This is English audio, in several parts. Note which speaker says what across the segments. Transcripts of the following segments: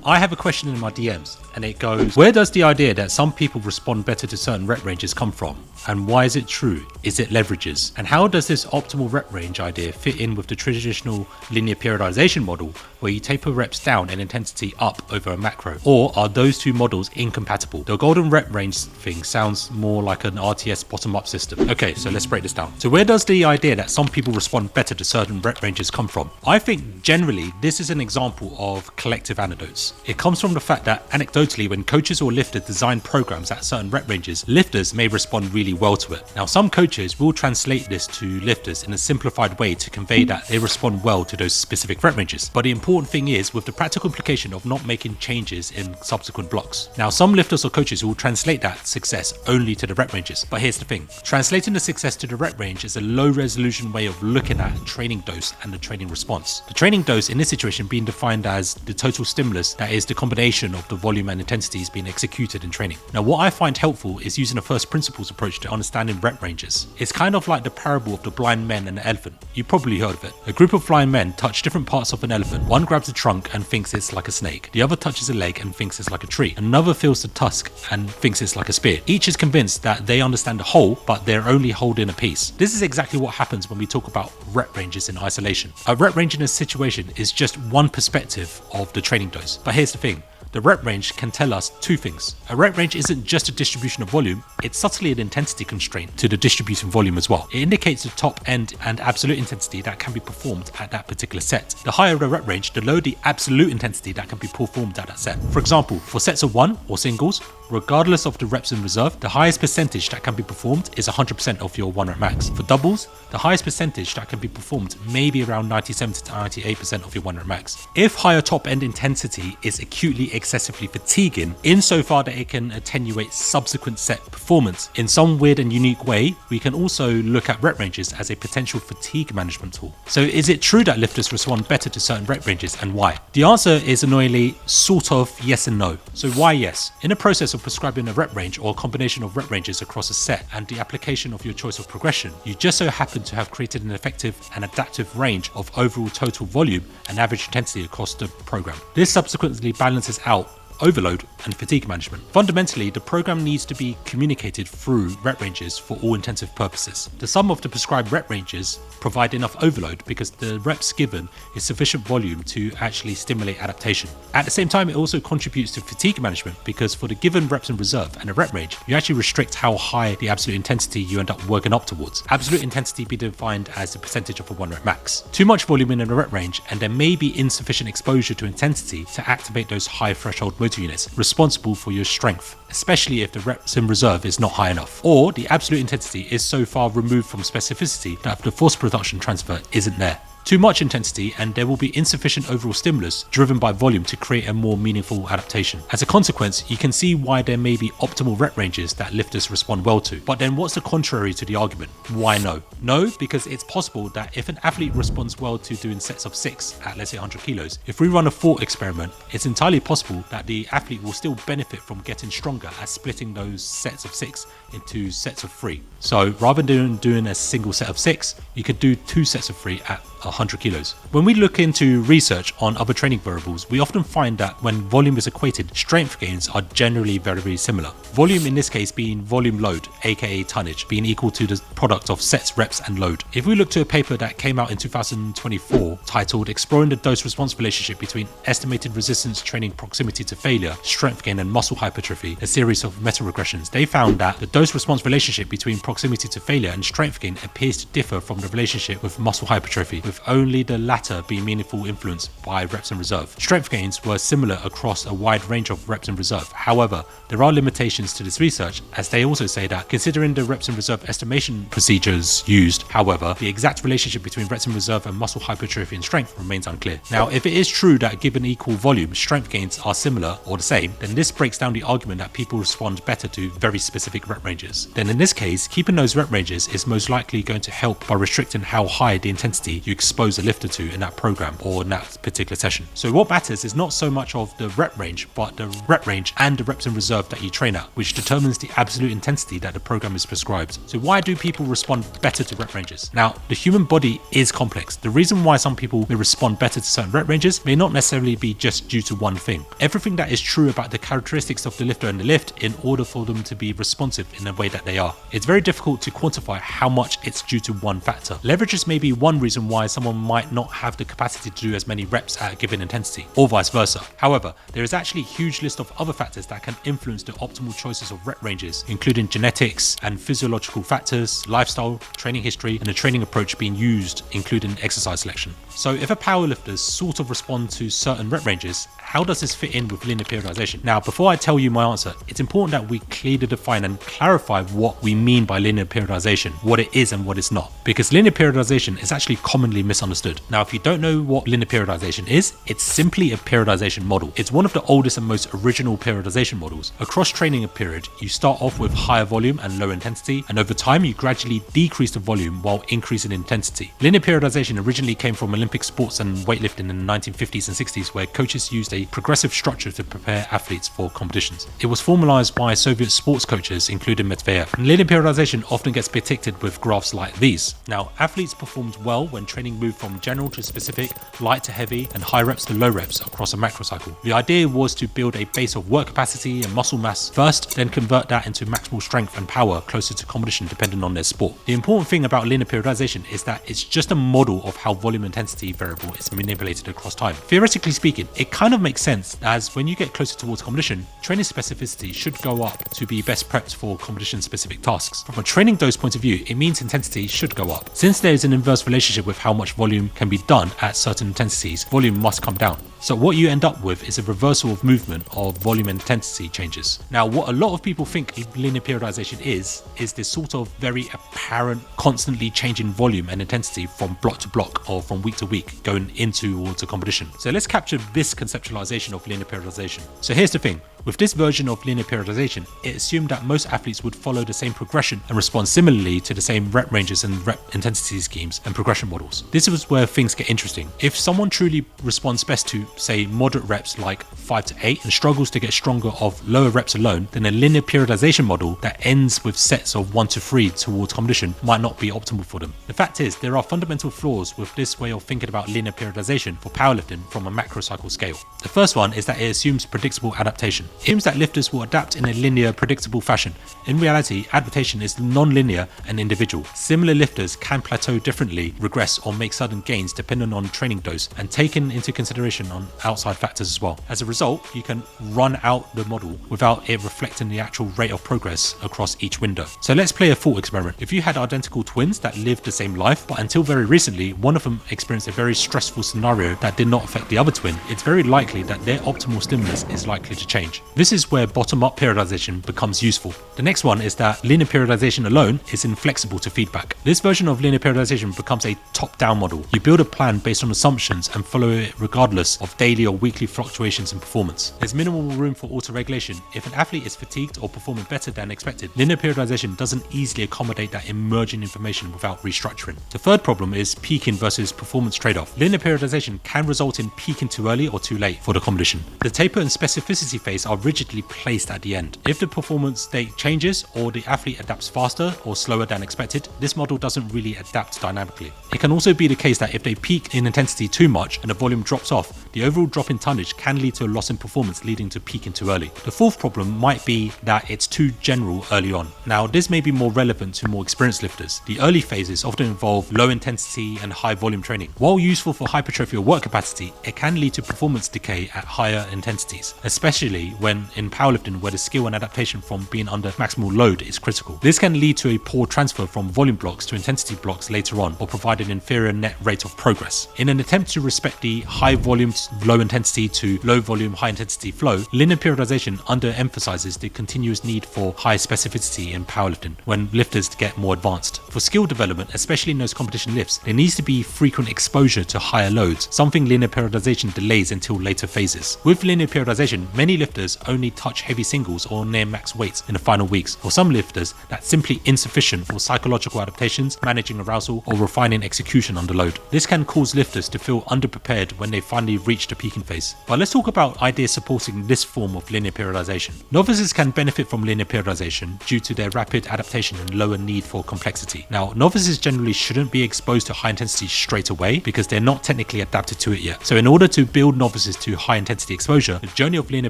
Speaker 1: I have a question in my DMs and it goes, where does the idea that some people respond better to certain rep ranges come from? And why is it true? Is it leverages? And how does this optimal rep range idea fit in with the traditional linear periodization model where you taper reps down and intensity up over a macro? Or are those two models incompatible? The golden rep range thing sounds more like an RTS bottom-up system. Okay, so let's break this down. So where does the idea that some people respond better to certain rep ranges come from? I think generally this is an example of collective anecdotes. It comes from the fact that anecdotally, when coaches or lifters design programs at certain rep ranges, lifters may respond really well to it. Now, some coaches will translate this to lifters in a simplified way to convey that they respond well to those specific rep ranges. But the important thing is with the practical implication of not making changes in subsequent blocks. Now, some lifters or coaches will translate that success only to the rep ranges. But here's the thing. Translating the success to the rep range is a low resolution way of looking at training dose and the training response. The training dose in this situation being defined as the total stimulus, that is the combination of the volume and intensities being executed in training. Now, what I find helpful is using a first principles approach to understanding rep ranges. It's kind of like the parable of the blind men and the elephant. You probably heard of it. A group of blind men touch different parts of an elephant. One grabs the trunk and thinks it's like a snake. The other touches a leg and thinks it's like a tree. Another feels the tusk and thinks it's like a spear. Each is convinced that they understand the whole, but they're only holding a piece. This is exactly what happens when we talk about rep ranges in isolation. A rep range in a situation is just one perspective of the training dose. But here's the thing. The rep range can tell us two things. A rep range isn't just a distribution of volume, it's subtly an intensity constraint to the distribution volume as well. It indicates the top end and absolute intensity that can be performed at that particular set. The higher the rep range, the lower the absolute intensity that can be performed at that set. For example, for sets of 1 or singles, regardless of the reps in reserve, the highest percentage that can be performed is 100% of your 1 rep max. For doubles, the highest percentage that can be performed may be around 97 to 98% of your 1 rep max. If higher top end intensity is acutely excessively fatiguing, insofar that it can attenuate subsequent set performance, in some weird and unique way, we can also look at rep ranges as a potential fatigue management tool. So is it true that lifters respond better to certain rep ranges, and why? The answer is annoyingly sort of yes and no. So why yes? In the process of prescribing a rep range or a combination of rep ranges across a set and the application of your choice of progression, you just so happen to have created an effective and adaptive range of overall total volume and average intensity across the program. This subsequently balances out overload and fatigue management. Fundamentally, the program needs to be communicated through rep ranges for all intensive purposes. The sum of the prescribed rep ranges provide enough overload because the reps given is sufficient volume to actually stimulate adaptation. At the same time, it also contributes to fatigue management because for the given reps in reserve and a rep range, you actually restrict how high the absolute intensity you end up working up towards. Absolute intensity be defined as the percentage of a 1 rep max. Too much volume in a rep range and there may be insufficient exposure to intensity to activate those high threshold motor units responsible for your strength, especially if the reps in reserve is not high enough, or the absolute intensity is so far removed from specificity that the force production transfer isn't there. Too much intensity and there will be insufficient overall stimulus driven by volume to create a more meaningful adaptation. As a consequence, you can see why there may be optimal rep ranges that lifters respond well to. But then what's the contrary to the argument? Why no? No, because it's possible that if an athlete responds well to doing sets of 6 at let's say 100 kilos, if we run a thought experiment, it's entirely possible that the athlete will still benefit from getting stronger at splitting those sets of 6 into sets of 3. So rather than doing a single set of 6, you could do 2 sets of 3 at 100 kilos. When we look into research on other training variables, we often find that when volume is equated, strength gains are generally very similar. Volume in this case being volume load, aka tonnage, being equal to the product of sets, reps and load. If we look to a paper that came out in 2024 titled Exploring the Dose-Response Relationship Between Estimated Resistance Training Proximity to Failure, Strength Gain and Muscle Hypertrophy, a series of meta-regressions, they found that the dose-response relationship between proximity to failure and strength gain appears to differ from the relationship with muscle hypertrophy, with only the latter being meaningful influenced by reps in reserve. Strength gains were similar across a wide range of reps in reserve. However, there are limitations to this research, as they also say that considering the reps in reserve estimation procedures used, however, the exact relationship between reps in reserve and muscle hypertrophy and strength remains unclear. Now, if it is true that given equal volume, strength gains are similar or the same, then this breaks down the argument that people respond better to very specific rep ranges. Then in this case, keeping those rep ranges is most likely going to help by restricting how high the intensity you expose a lifter to in that program or in that particular session. So what matters is not so much of the rep range, but the rep range and the reps in reserve that you train at, which determines the absolute intensity that the program is prescribed. So why do people respond better to rep ranges? Now, the human body is complex. The reason why some people may respond better to certain rep ranges may not necessarily be just due to one thing. Everything that is true about the characteristics of the lifter and the lift in order for them to be responsive in the way that they are. It's very difficult to quantify how much it's due to one factor. Leverages may be one reason why someone might not have the capacity to do as many reps at a given intensity, or vice versa. However, there is actually a huge list of other factors that can influence the optimal choices of rep ranges, including genetics and physiological factors, lifestyle, training history, and the training approach being used, including exercise selection. So if a powerlifter sort of respond to certain rep ranges, how does this fit in with linear periodization? Now, before I tell you my answer, it's important that we clearly define and clarify what we mean by linear periodization, what it is and what it's not, because linear periodization is actually commonly misunderstood. Now, if you don't know what linear periodization is, it's simply a periodization model. It's one of the oldest and most original periodization models. Across training a period, you start off with higher volume and low intensity, and over time you gradually decrease the volume while increasing intensity. Linear periodization originally came from Olympic sports and weightlifting in the 1950s and 60s, where coaches used a progressive structure to prepare athletes for competitions. It was formalized by Soviet sports coaches, including Medvedev. And linear periodization often gets depicted with graphs like these. Now, athletes performed well when training moved from general to specific, light to heavy, and high reps to low reps across a macro cycle. The idea was to build a base of work capacity and muscle mass first, then convert that into maximal strength and power closer to competition depending on their sport. The important thing about linear periodization is that it's just a model of how volume intensity variable is manipulated across time. Theoretically speaking, it kind of makes sense, as when you get closer towards competition, training specificity should go up to be best prepped for competition specific tasks. From a training dose point of view, it means intensity should go up. Since there is an inverse relationship with how much volume can be done at certain intensities, volume must come down. So what you end up with is a reversal of movement of volume and intensity changes. Now, what a lot of people think linear periodization is this sort of very apparent, constantly changing volume and intensity from block to block or from week to week going into or to competition. So let's capture this conceptualization of linear periodization. So here's the thing. With this version of linear periodization, it assumed that most athletes would follow the same progression and respond similarly to the same rep ranges and rep intensity schemes and progression models. This is where things get interesting. If someone truly responds best to, say, moderate reps like 5 to 8 and struggles to get stronger of lower reps alone, then a linear periodization model that ends with sets of 1 to 3 towards competition might not be optimal for them. The fact is, there are fundamental flaws with this way of thinking about linear periodization for powerlifting from a macro cycle scale. The first one is that it assumes predictable adaptation. It assumes that lifters will adapt in a linear, predictable fashion. In reality, adaptation is non-linear and individual. Similar lifters can plateau differently, regress, or make sudden gains depending on training dose and taken into consideration on outside factors as well. As a result, you can run out the model without it reflecting the actual rate of progress across each window. So let's play a thought experiment. If you had identical twins that lived the same life, but until very recently, one of them experienced a very stressful scenario that did not affect the other twin, it's very likely that their optimal stimulus is likely to change. This is where bottom-up periodization becomes useful. The next one is that linear periodization alone is inflexible to feedback. This version of linear periodization becomes a top-down model. You build a plan based on assumptions and follow it regardless of daily or weekly fluctuations in performance. There's minimal room for auto-regulation. If an athlete is fatigued or performing better than expected, linear periodization doesn't easily accommodate that emerging information without restructuring. The third problem is peaking versus performance trade-off. Linear periodization can result in peaking too early or too late for the competition. The taper and specificity phase are rigidly placed at the end. If the performance state changes or the athlete adapts faster or slower than expected, this model doesn't really adapt dynamically. It can also be the case that if they peak in intensity too much and the volume drops off, the overall drop in tonnage can lead to a loss in performance, leading to peaking too early. The fourth problem might be that it's too general early on. Now, this may be more relevant to more experienced lifters. The early phases often involve low intensity and high volume training. While useful for hypertrophy or work capacity, it can lead to performance decay at higher intensities, especially when in powerlifting where the skill and adaptation from being under maximal load is critical. This can lead to a poor transfer from volume blocks to intensity blocks later on, or provide an inferior net rate of progress. In an attempt to respect the high volume weight, low intensity to low volume, high intensity flow, linear periodization underemphasizes the continuous need for high specificity in powerlifting when lifters get more advanced. For skill development, especially in those competition lifts, there needs to be frequent exposure to higher loads, something linear periodization delays until later phases. With linear periodization, many lifters only touch heavy singles or near max weights in the final weeks. For some lifters, that's simply insufficient for psychological adaptations, managing arousal, or refining execution under load. This can cause lifters to feel underprepared when they finally reach the peaking phase. But let's talk about ideas supporting this form of linear periodization. Novices can benefit from linear periodization due to their rapid adaptation and lower need for complexity. Now, novices generally shouldn't be exposed to high intensity straight away because they're not technically adapted to it yet. So in order to build novices to high intensity exposure, the journey of linear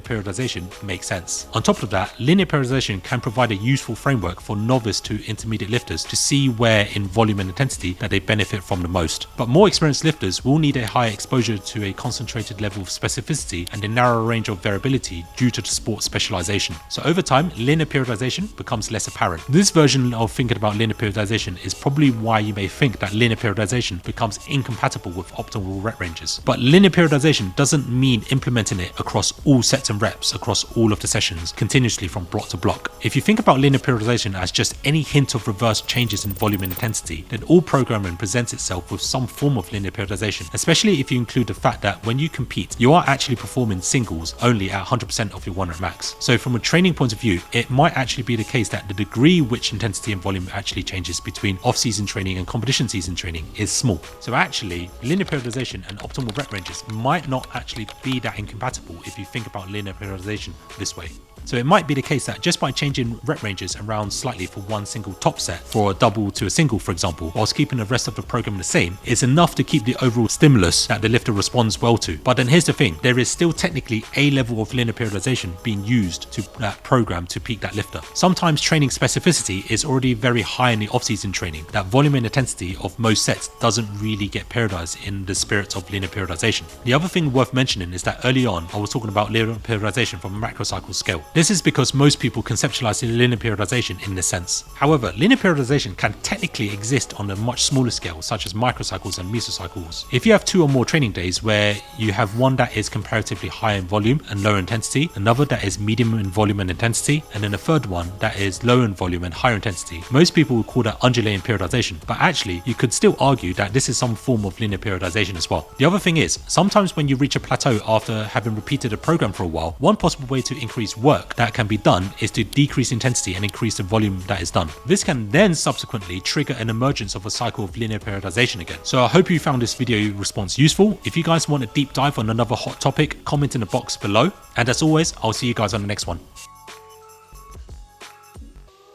Speaker 1: periodization makes sense. On top of that, linear periodization can provide a useful framework for novice to intermediate lifters to see where in volume and intensity that they benefit from the most. But more experienced lifters will need a high exposure to a concentrated level of specificity and a narrower range of variability due to the sport specialization. So over time, linear periodization becomes less apparent. This version of thinking about linear periodization is probably why you may think that linear periodization becomes incompatible with optimal rep ranges. But linear periodization doesn't mean implementing it across all sets and reps across all of the sessions continuously from block to block. If you think about linear periodization as just any hint of reverse changes in volume and intensity, then all programming presents itself with some form of linear periodization, especially if you include the fact that when you compete, you are actually performing singles only at 100% of your 1 rep max. So from a training point of view, it might actually be the case that the degree which intensity and volume actually changes between off-season training and competition season training is small. So actually, linear periodization and optimal rep ranges might not actually be that incompatible if you think about linear periodization this way. So it might be the case that just by changing rep ranges around slightly for one single top set, for a double to a single for example, whilst keeping the rest of the program the same, is enough to keep the overall stimulus that the lifter responds well to. But then here's the thing, there is still technically a level of linear periodization being used to that program to peak that lifter. Sometimes training specificity is already very high in the off-season training, that volume and intensity of most sets doesn't really get periodized in the spirit of linear periodization. The other thing worth mentioning is that early on I was talking about linear periodization from a macrocycle scale. This is because most people conceptualize linear periodization in this sense. However, linear periodization can technically exist on a much smaller scale, such as microcycles and mesocycles. If you have 2 or more training days where you have one that is comparatively high in volume and lower intensity, another that is medium in volume and intensity, and then a third one that is low in volume and higher intensity, most people will call that undulating periodization. But actually, you could still argue that this is some form of linear periodization as well. The other thing is, sometimes when you reach a plateau after having repeated a program for a while, one possible way to increase work that can be done is to decrease intensity and increase the volume that is done. This can then subsequently trigger an emergence of a cycle of linear periodization again. So I hope you found this video response useful. If you guys want a deep dive on another hot topic, comment in the box below. And as always, I'll see you guys on the next one.